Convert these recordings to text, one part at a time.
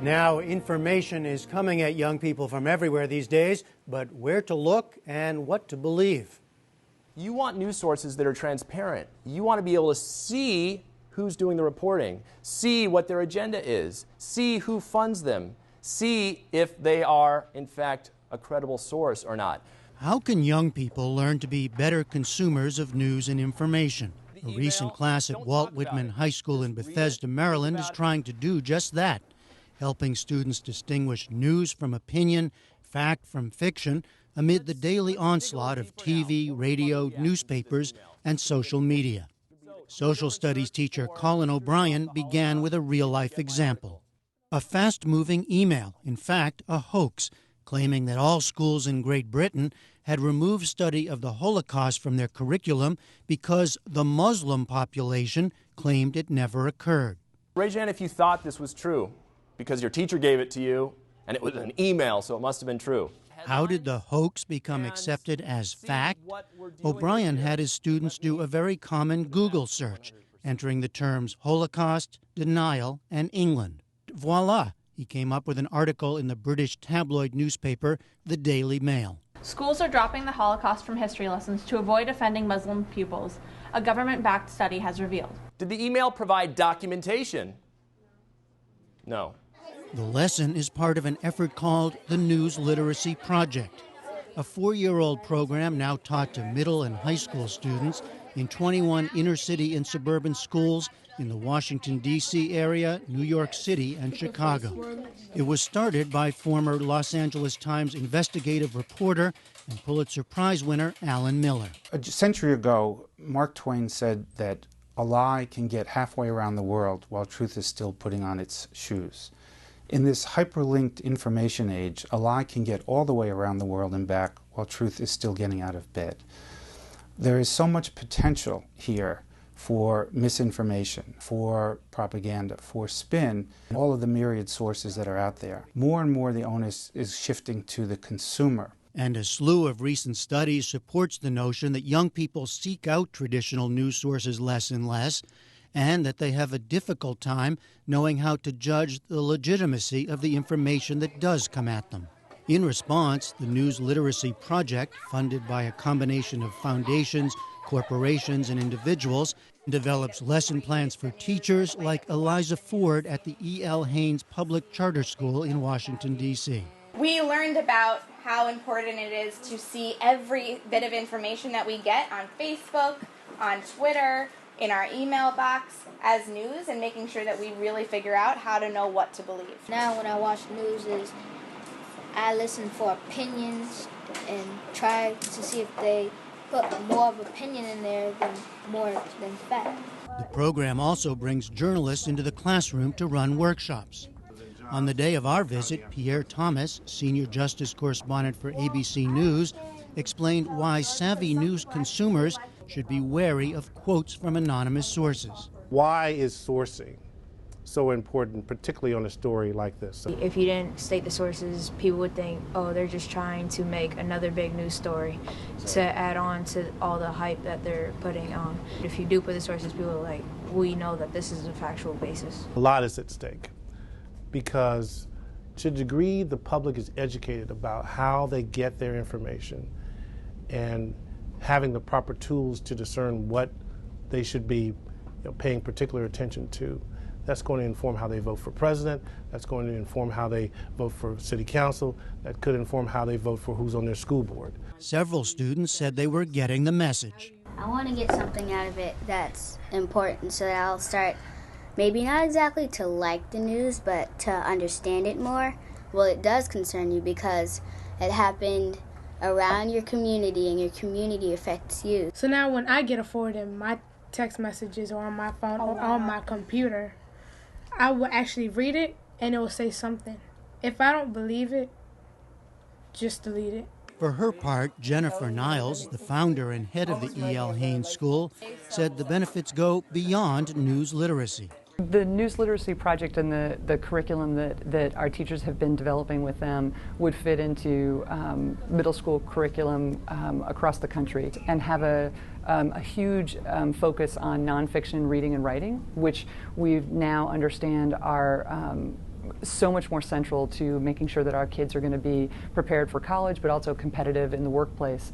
Now, information is coming at young people from everywhere these days, but where to look and what to believe? You want news sources that are transparent. You want to be able to see who's doing the reporting, see what their agenda is, see who funds them, see if they are, in fact, a credible source or not. How can young people learn to be better consumers of news and information? A recent class at Walt Whitman High School in Bethesda, Maryland is trying to do just that, helping students distinguish news from opinion, fact from fiction, amid the daily onslaught of TV, radio, newspapers, and social media. Social studies teacher Colin O'Brien began with a real-life example. A fast-moving email, in fact, a hoax, claiming that all schools in Great Britain had removed study of the Holocaust from their curriculum because the Muslim population claimed it never occurred. Raise your hand if you thought this was true, because your teacher gave it to you, and it was an email, so it must have been true. How did the hoax become accepted as fact? O'Brien had his students do a very common Google search, entering the terms Holocaust, denial, and England. Voila! He came up with an article in the British tabloid newspaper, The Daily Mail. Schools are dropping the Holocaust from history lessons to avoid offending Muslim pupils, a government-backed study has revealed. Did the email provide documentation? No. The lesson is part of an effort called the News Literacy Project, a 4-year-old program now taught to middle and high school students in 21 inner-city and suburban schools in the Washington, D.C. area, New York City, and Chicago. It was started by former Los Angeles Times investigative reporter and Pulitzer Prize winner Alan Miller. A century ago, Mark Twain said that a lie can get halfway around the world while truth is still putting on its shoes. In this hyperlinked information age, a lie can get all the way around the world and back while truth is still getting out of bed. There is so much potential here for misinformation, for propaganda, for spin, all of the myriad sources that are out there. More and more the onus is shifting to the consumer. And a slew of recent studies supports the notion that young people seek out traditional news sources less and less, and that they have a difficult time knowing how to judge the legitimacy of the information that does come at them. In response, the News Literacy Project, funded by a combination of foundations, corporations, and individuals, develops lesson plans for teachers like Eliza Ford at the E.L. Haynes Public Charter School in Washington, D.C. We learned about how important it is to see every bit of information that we get on Facebook, on Twitter, in our email box as news, and making sure that we really figure out how to know what to believe. Now when I watch news, I listen for opinions and try to see if they put more of opinion in there than fact. The program also brings journalists into the classroom to run workshops. On the day of our visit, Pierre Thomas, senior justice correspondent for ABC News, explained why savvy news consumers should be wary of quotes from anonymous sources. Why is sourcing so important, particularly on a story like this? If you didn't state the sources, people would think, oh, they're just trying to make another big news story to add on to all the hype that they're putting on. If you do put the sources, people are like, we know that this is a factual basis. A lot is at stake because to a degree the public is educated about how they get their information and having the proper tools to discern what they should be paying particular attention to. That's going to inform how they vote for president. That's going to inform how they vote for city council. That could inform how they vote for who's on their school board. Several students said they were getting the message. I want to get something out of it that's important so that I'll start, maybe not exactly to like the news, but to understand it more. Well, it does concern you because it happened around your community and your community affects you. So now when I get a forward in my text messages or on my phone or on my computer, I will actually read it and it will say something. If I don't believe it, just delete it. For her part, Jennifer Niles, the founder and head of the E.L. Haynes School, said the benefits go beyond news literacy. The News Literacy Project and the curriculum that our teachers have been developing with them would fit into middle school curriculum across the country and have a huge focus on nonfiction reading and writing, which we now understand are so much more central to making sure that our kids are going to be prepared for college, but also competitive in the workplace.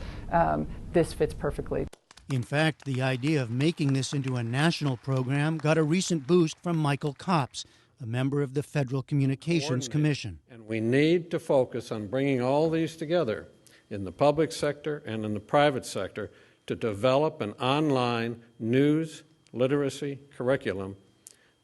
This fits perfectly. In fact, the idea of making this into a national program got a recent boost from Michael Copps, a member of the Federal Communications Commission. And we need to focus on bringing all these together in the public sector and in the private sector to develop an online news literacy curriculum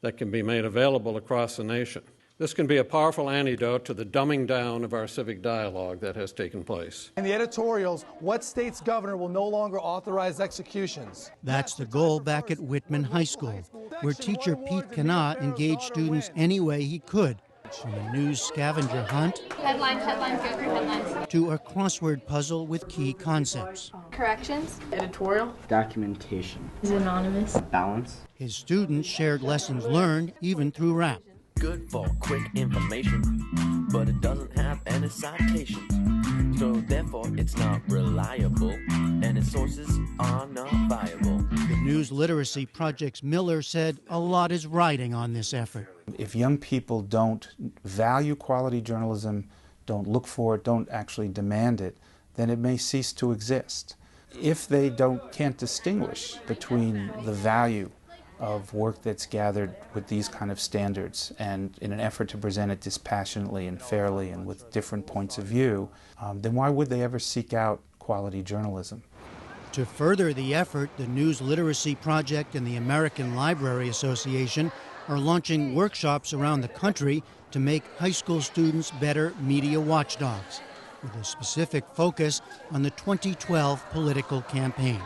that can be made available across the nation. This can be a powerful antidote to the dumbing down of our civic dialogue that has taken place. In the editorials, what state's governor will no longer authorize executions? That's the goal back at Whitman High School, where teacher Pete Cannot engaged students any way he could, from a news scavenger hunt Headlines, go through headlines. to a crossword puzzle with key concepts. Corrections. Editorial. Documentation. Is anonymous. Balance. His students shared lessons learned even through rap. Good for quick information, but it doesn't have any citations. So therefore it's not reliable, and its sources are not viable. The News Literacy Project's Miller said a lot is riding on this effort. If young people don't value quality journalism, don't look for it, don't actually demand it, then it may cease to exist. If they can't distinguish between the value of work that's gathered with these kind of standards and in an effort to present it dispassionately and fairly and with different points of view, then why would they ever seek out quality journalism? To further the effort, the News Literacy Project and the American Library Association are launching workshops around the country to make high school students better media watchdogs, with a specific focus on the 2012 political campaign.